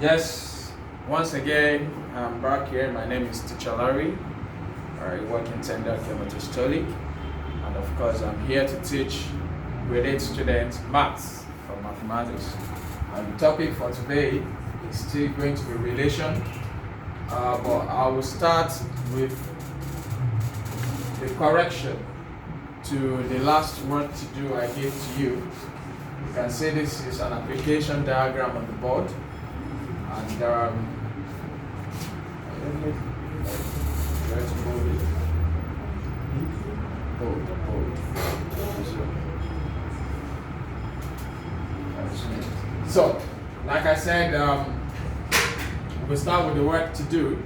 Yes, once again, I'm back here. My name is Teacher Larry. I work in Tendercaremotorstolic, and of course, I'm here to teach grade 8 students maths for mathematics. And the topic for today is still going to be relation, but I will start with the correction to the last work to do I gave to you. You can see this is an application diagram on the board, and try to hold it. Hold. So, like I said, we'll start with the work to do,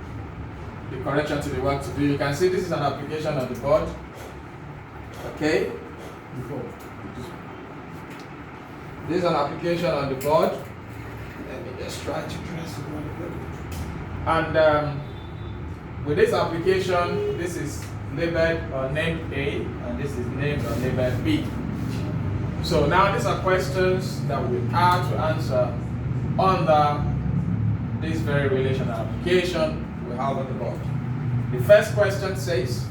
the correction to the work to do. You can see this is an application on the board. Okay? This is an application on the board. Let me just try to trace it. And with this application, this is labeled or named A, and this is named or labeled B. So now these are questions that we are to answer under this very relational application we have on the board. The first question says,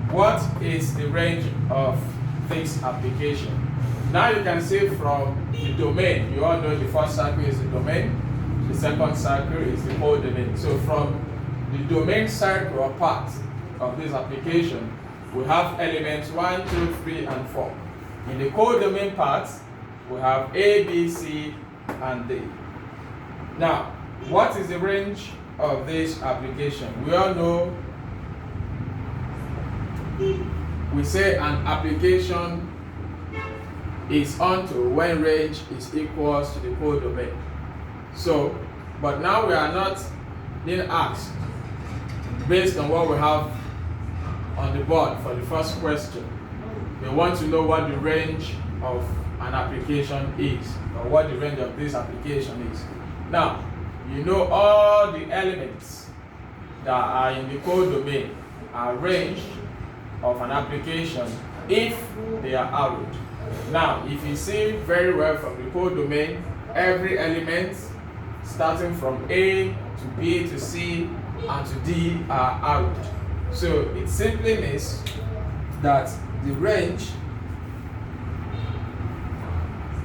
what is the range of this application? Now you can see from the domain, you all know the first circle is the domain, the second circle is the codomain. So from the domain circle or part of this application, we have elements 1, 2, 3, and 4. In the codomain part, we have A, B, C, and D. Now, what is the range of this application? We all know we say an application is onto when range is equals to the codomain. So, but now we are not being asked based on what we have on the board for the first question. We want to know what the range of an application is, or what the range of this application is. Now, you know all the elements that are in the codomain are range of an application if they are arrowed. Now, if you see very well from the codomain, every element starting from A to B to C and to D are arrowed. So it simply means that the range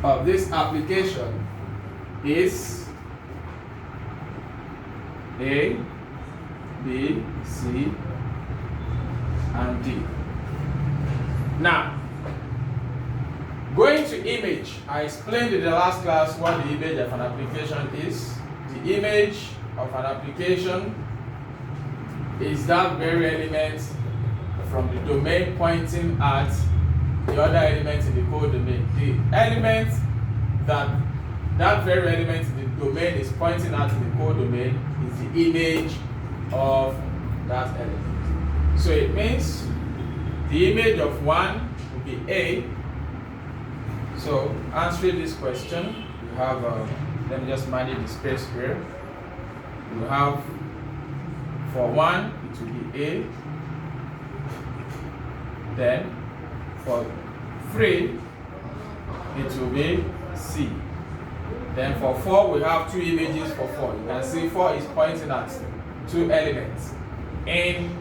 of this application is A, B, C, and D. Now, going to image, I explained in the last class what the image of an application is. The image of an application is that very element from the domain pointing at the other element in the codomain. The element that very element in the domain is pointing at in the codomain is the image of that element. So it means the image of 1 will be A. So answering this question, we have, let me just manage the space here. We have, for 1, it will be A. Then, for 3, it will be C. Then for 4, we have 2 images for 4. You can see 4 is pointing at 2 elements in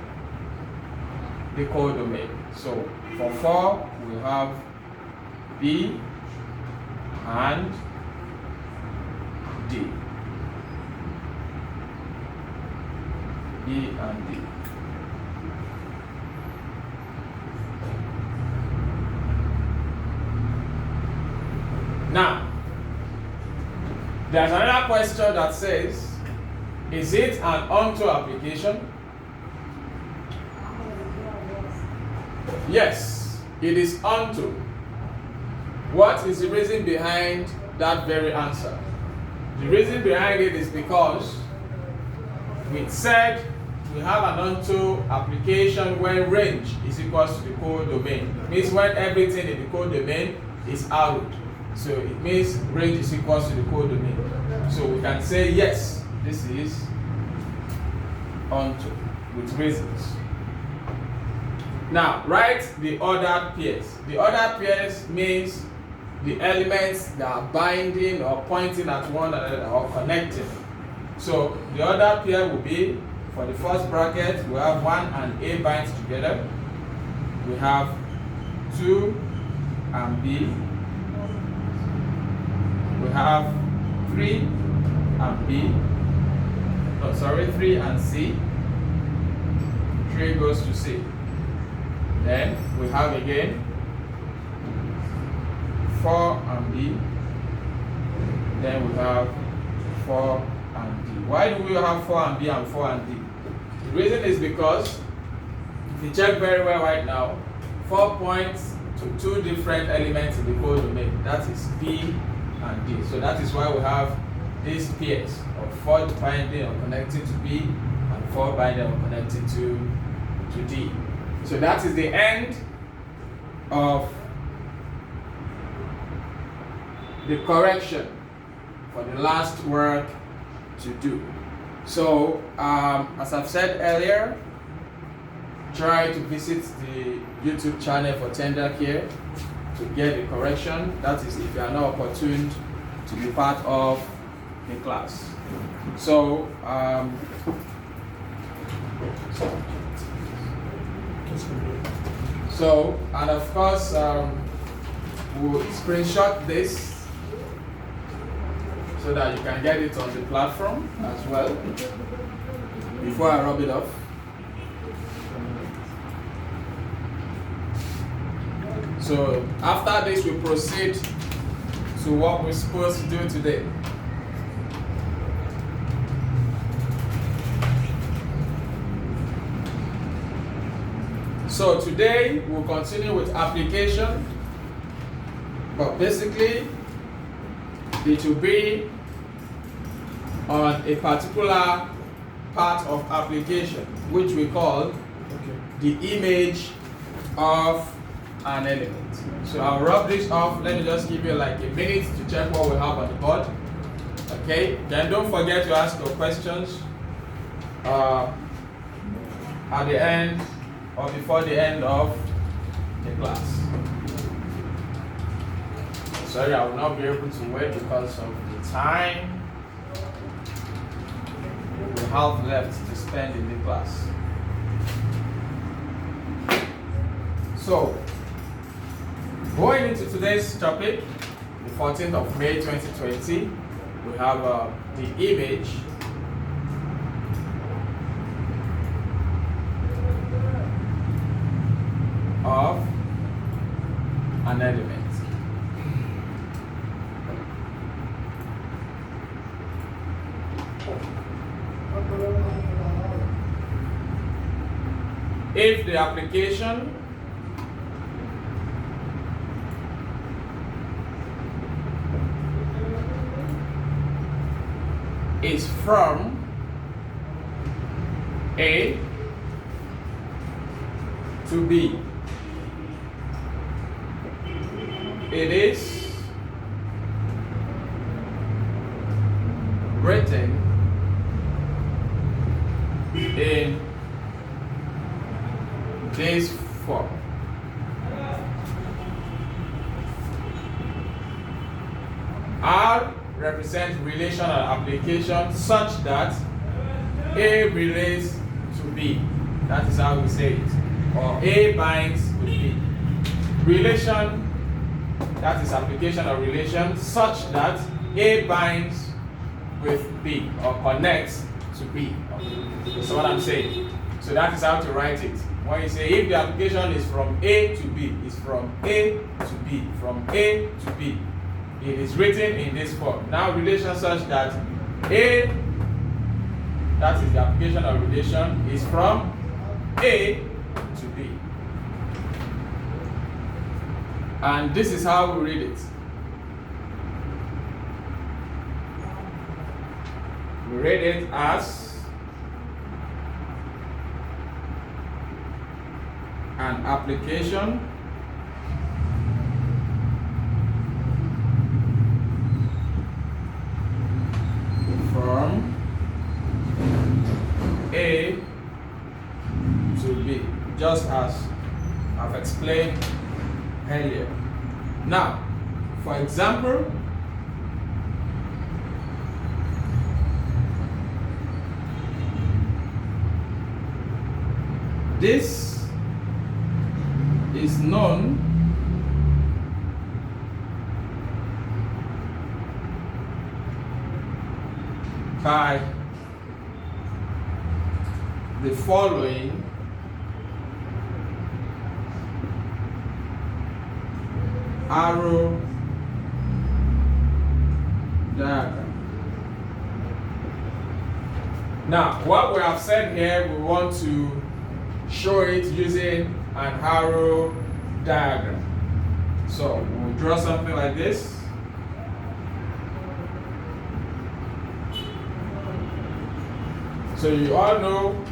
the codomain. So for 4, we have B and D. B and D. Now, there's another question that says, is it an onto application? Yes, it is onto. What is the reason behind that very answer? The reason behind it is because we said we have an onto application when range is equals to the codomain. It means when everything in the codomain is arrowed. So it means range is equals to the codomain. So we can say yes, this is onto with reasons. Now write the ordered pairs. The ordered pairs means the elements that are binding or pointing at one another or connecting So the other pair will be, for the first bracket, we have 1 and A binds together. We have 2 and B. We have 3 and B. No, sorry, 3 and C. 3 goes to C. Then we have again 4 and B. Then we have 4 and D. Why do we have 4 and B and 4 and D? The reason is because if you check very well right now, 4 points to 2 different elements in the codomain. That is B and D. So that is why we have these pairs of 4 binding or connecting to B and 4 binding or connecting to D. So that is the end of the correction for the last work to do. So as I've said earlier, try to visit the YouTube channel for Tendercare to get the correction. That is if you are not opportune to be part of the class. So and of course we'll screenshot this so that you can get it on the platform as well before I rub it off. So after this we proceed to what we're supposed to do today. So today we'll continue with application, but basically it will be on a particular part of application which we call the image of an element. So I'll rub this off. Let me just give you like a minute to check what we have on the board. Okay, then don't forget to ask your questions at the end or before the end of the class. Sorry, I will not be able to wait because of the time we have left to spend in the class. So, going into today's topic, the 14th of May 2020, we have the image of an element. If the application is from A to B, it is written in this form. R represents relational application such that A relates to B. That is how we say it. Or A binds with B. Relation, that is application of relation such that A binds with B or connects to B. That's what I'm saying. So that is how to write it. When you say if the application is from A to B, it's from A to B, from A to B. It is written in this form. Now relation such that A, that is the application of relation, is from A to B. And this is how we read it. We read it as an application from A to B, just as I've explained earlier. Now, for example, This is known by the following arrow diagram. Now, what we have said here, we want to show it using an arrow diagram. So we'll draw something like this. So you all know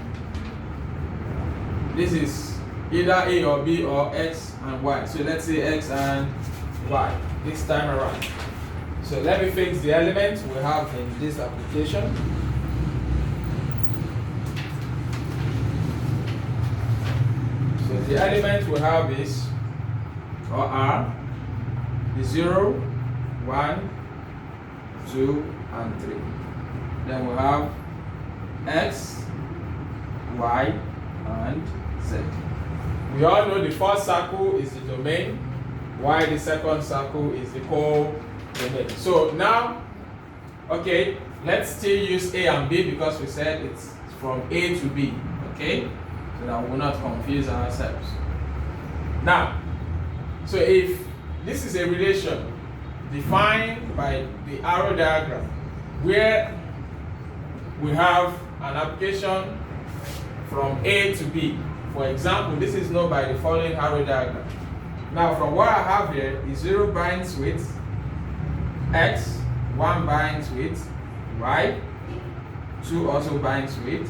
this is either A or B or X and Y. So let's say X and Y this time around. So let me fix the element we have in this application. So the element we have is, or are, the 0, 1, 2, and 3. Then we have X, Y, and Z. We all know the first circle is the domain, while the second circle is the codomain. So now, okay, let's still use A and B because we said it's from A to B, okay? So that we will not confuse ourselves. Now, so if this is a relation defined by the arrow diagram where we have an application from A to B. For example, this is known by the following arrow diagram. Now, from what I have here, the 0 binds with X, 1 binds with Y, 2 also binds with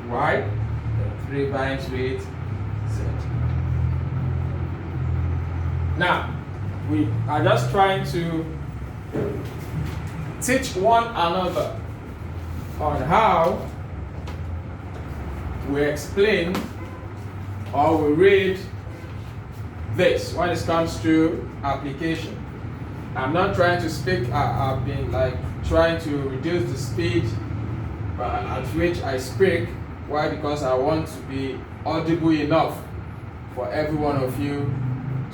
Y, 3 binds with Z. Now, we are just trying to teach one another on how we explain or we read this when it comes to application. I'm not trying to speak, I've been like trying to reduce the speed at which I speak. Why? Because I want to be audible enough for every one of you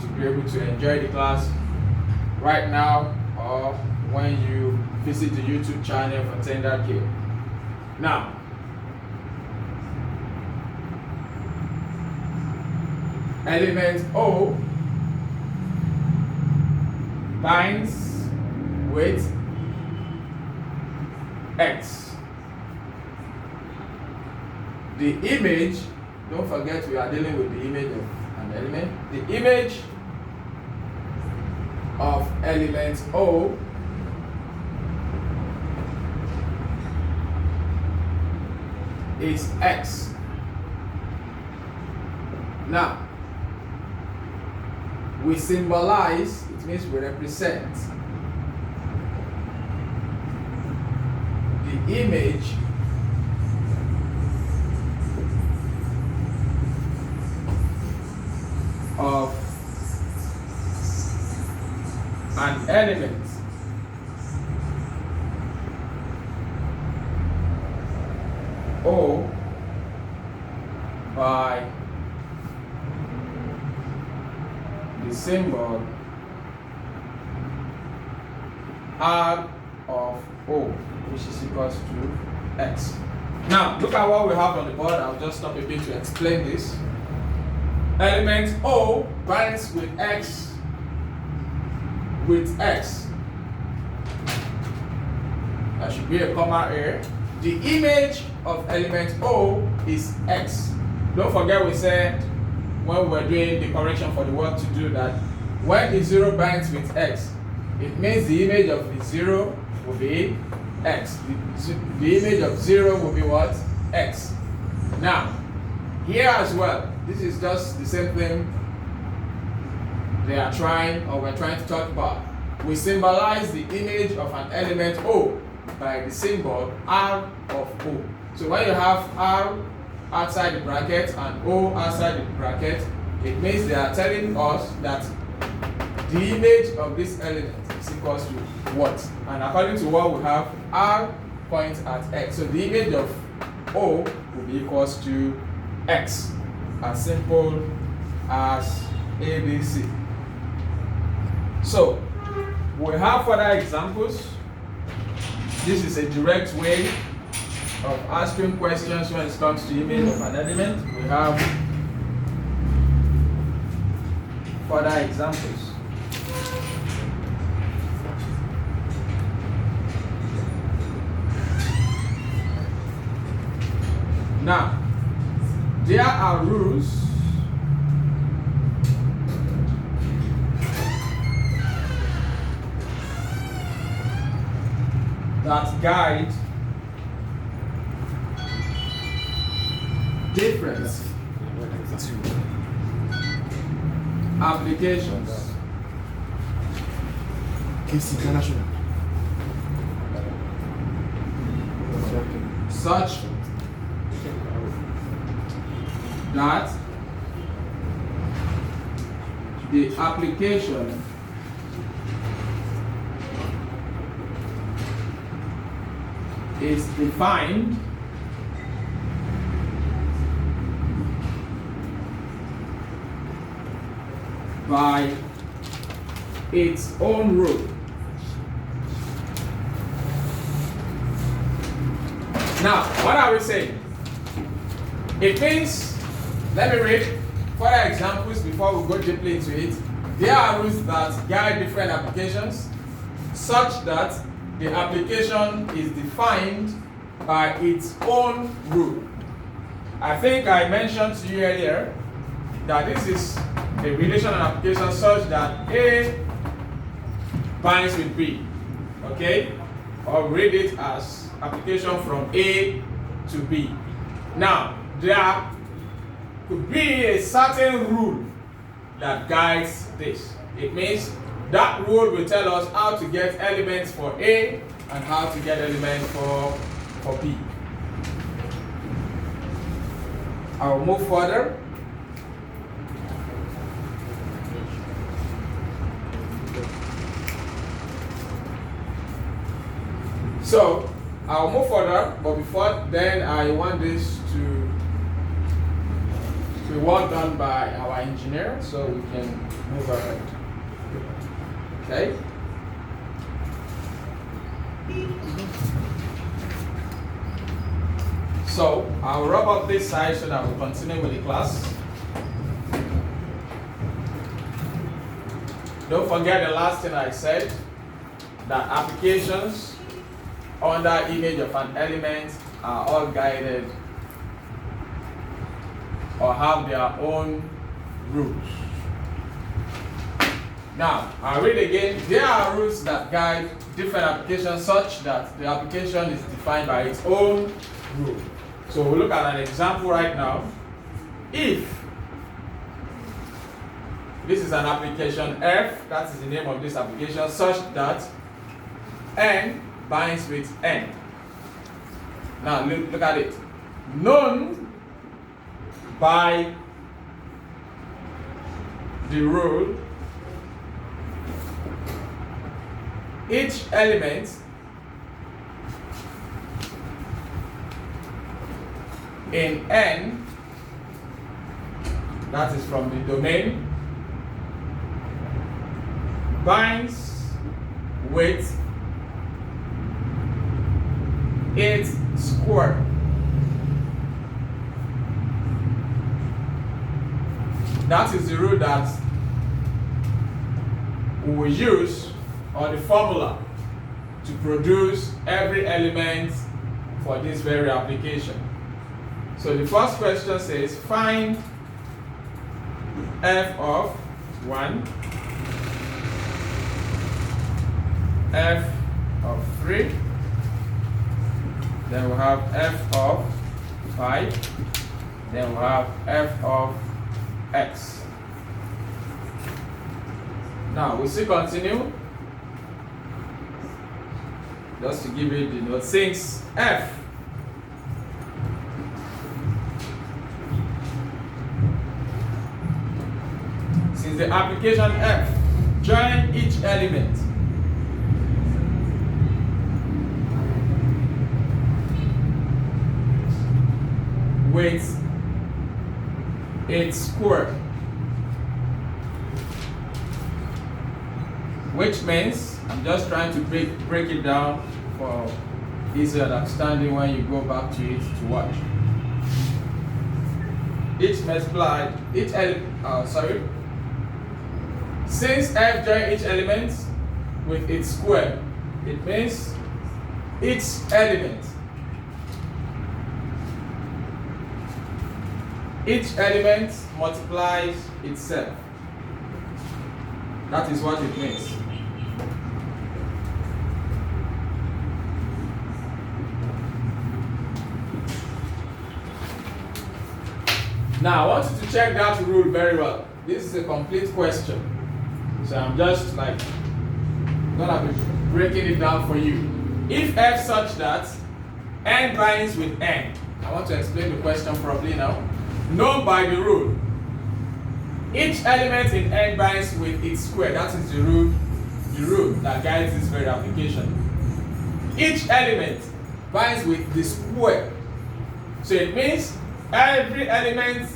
to be able to enjoy the class right now or when you visit the YouTube channel for Tendercare. Now, element O binds with X. The image, don't forget we are dealing with the image of an element. The image of element O is X. Now, we symbolize, it means we represent the image of an element O by the symbol R of O, which is equals to X. Now, look at what we have on the board. I'll just stop a bit to explain this. Element O binds with X. There should be a comma here. The image of element O is X. Don't forget we said when we were doing the correction for the word to do that when the 0 binds with X, it means the image of the 0 will be X. The image of 0 will be what? X. Now, here as well, this is just the same thing they are trying or we're trying to talk about. We symbolize the image of an element O by the symbol R of O. So when you have R outside the bracket and O outside the bracket, it means they are telling us that the image of this element is equals to what? And according to what we have, R points at X. So the image of O will be equals to X. as simple as ABC. So we have further examples. This is a direct way of answering questions when it comes to image of an element. We have further examples. Now, there are rules that guide different applications such that the application is defined by its own rule. Now, what are we saying? It means, let me read further examples before we go deeply into it. There are rules that guide different applications such that the application is defined by its own rule. I think I mentioned to you earlier that this is a relational application such that A binds with B, okay? Or read it as application from A to B. Now, there could be a certain rule that guides this. It means that rule will tell us how to get elements for A and how to get elements for B. I will move further. So, I'll move further, but before then, I want this to be work done by our engineer so we can move ahead. Okay? So, I'll wrap up this side so that we'll continue with the class. Don't forget the last thing I said, that applications under image of an element are all guided or have their own rules. Now, I'll read again. There are rules that guide different applications such that the application is defined by its own rule. So we'll look at an example right now. If this is an application F, that is the name of this application, such that N binds with N. Now look at it. Known by the rule, each element in N, that is from the domain, binds with its square. That is the rule that we will use, or the formula, to produce every element for this very application. So the first question says, find f of 1, f of 3, then we'll have f of 5, then we'll have f of x. Now we still continue. Just to give you the note, since f since the application f join each element with its square, which means I'm just trying to break it down for easier understanding when you go back to it to watch. Since f join each element with its square, it means each element multiplies itself. That is what it means. Now I want you to check that rule very well. This is a complete question, so I'm just like gonna be breaking it down for you. If f such that n binds with n, I want to explain the question properly now. Know by the rule, each element in n binds with its square. That is the rule that guides this very application. Each element binds with the square. So it means every element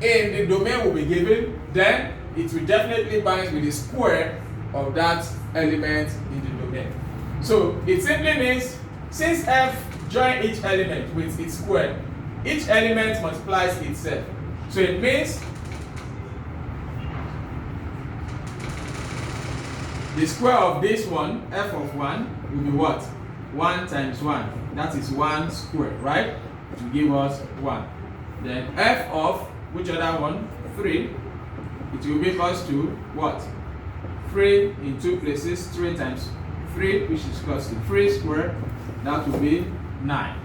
in the domain will be given, then it will definitely bind with the square of that element in the domain. So it simply means since f join each element with its square, each element multiplies itself. So it means the square of this one, f of 1, will be what? 1 times 1. That is 1 squared, right? To give us 1. Then f of which other one? 3. It will be equals to what? 3 in 2 places. 3 times 3, which is equals to 3 squared. That will be 9.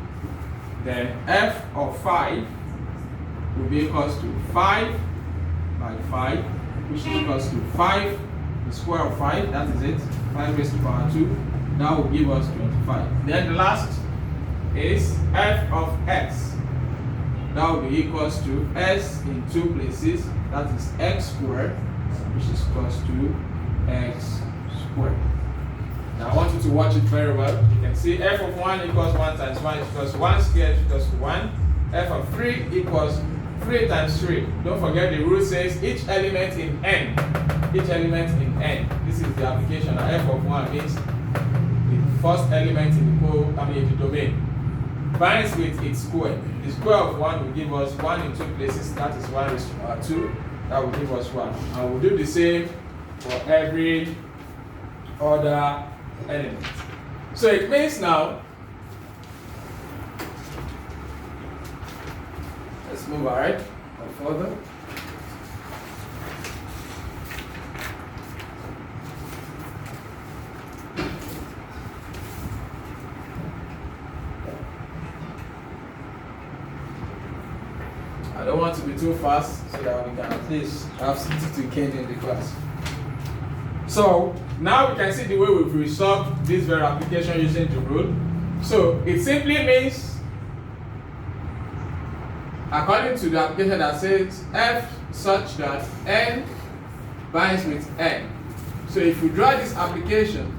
Then f of 5 will be equals to 5 by 5, which is equals to 5, the square of 5, that is it, 5 raised to the power 2, that will give us 25. Then the last is f of x, that will be equals to s in 2 places, that is x squared, which is equals to x squared. Now I want you to watch it very well. You can see f of 1 equals 1 times 1 equals 1 squared equals to 1. F of 3 equals 3 times 3. Don't forget the rule says each element in n. Each element in n. This is the application. Now f of 1 means the first element in the domain binds with its square. The square of 1 will give us 1 in 2 places. That is 1 raised to the power 2. That will give us 1. And we'll do the same for every other element. So it means now, let's move ahead further. I don't want to be too fast so that we can at least have something to gain in the class. So now we can see the way we've resolved this very application using the rule. So it simply means, according to the application that says f such that n binds with n. So if we draw this application,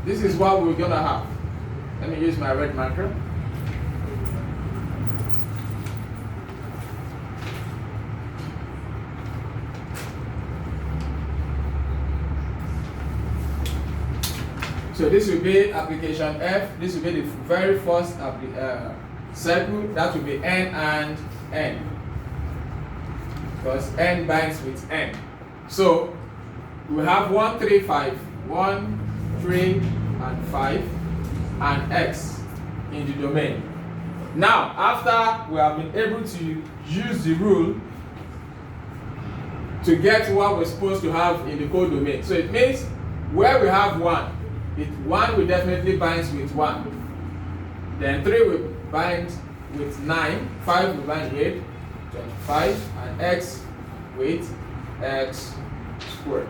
this is what we're gonna have. Let me use my red marker. So this will be application F. This will be the very first circle. That will be n and n, because n binds with n. So we have 1, 3, 5, 1, 3, and 5, and x in the domain. Now, after we have been able to use the rule to get what we're supposed to have in the codomain, so it means where we have 1. 1 will definitely bind with 1. Then 3 will bind with 9. 5 will bind with 25. And x with x squared.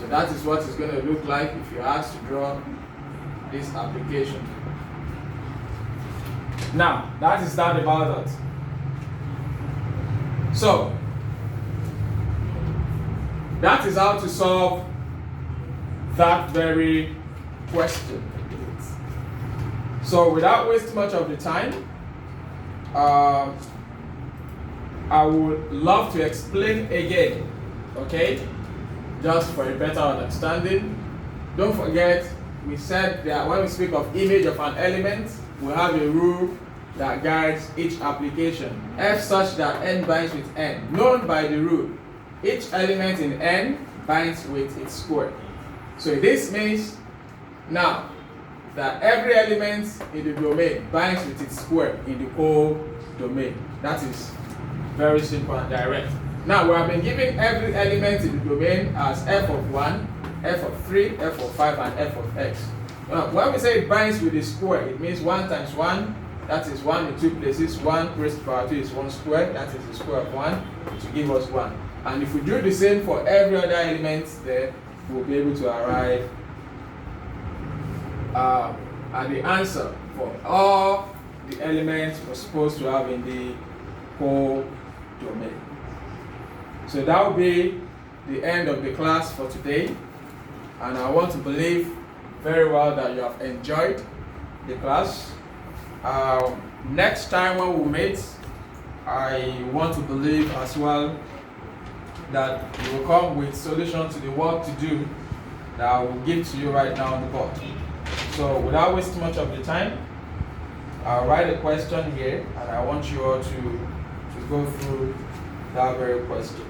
So that is what it's going to look like if you ask to draw this application. Now, that is that about that. So, that is how to solve that very question. So without wasting much of the time, I would love to explain again, okay? Just for a better understanding. Don't forget, we said that when we speak of image of an element, we have a rule that guides each application. F such that n binds with n, known by the rule. Each element in n binds with its square. So this means now that every element in the domain binds with its square in the co-domain. That is very simple and direct. Now we have been given every element in the domain as f of 1, f of 3, f of 5, and f of x. Now when we say it binds with the square, it means 1 times 1, that is 1 in 2 places. 1 raised to the power 2 is 1 squared, that is the square of 1, to give us 1. And if we do the same for every other element there, we'll be able to arrive at the answer for all the elements we're supposed to have in the co-domain. So that will be the end of the class for today, and I want to believe very well that you have enjoyed the class. Next time when we meet, I want to believe as well that you will come with solution to the work to do that I will give to you right now on the board. So without wasting much of the time, I'll write a question here, and I want you all to go through that very question.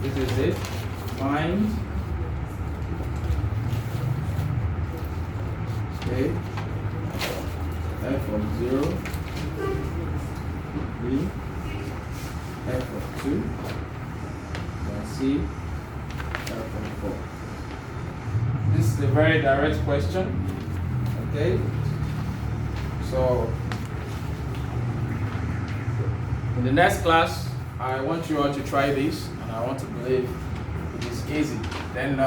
This is it. Find f of 0, b, f of 2, and c, f of 4. This is a very direct question. Okay. So in the next class, I want you all to try this, and I want to believe it is easy. Then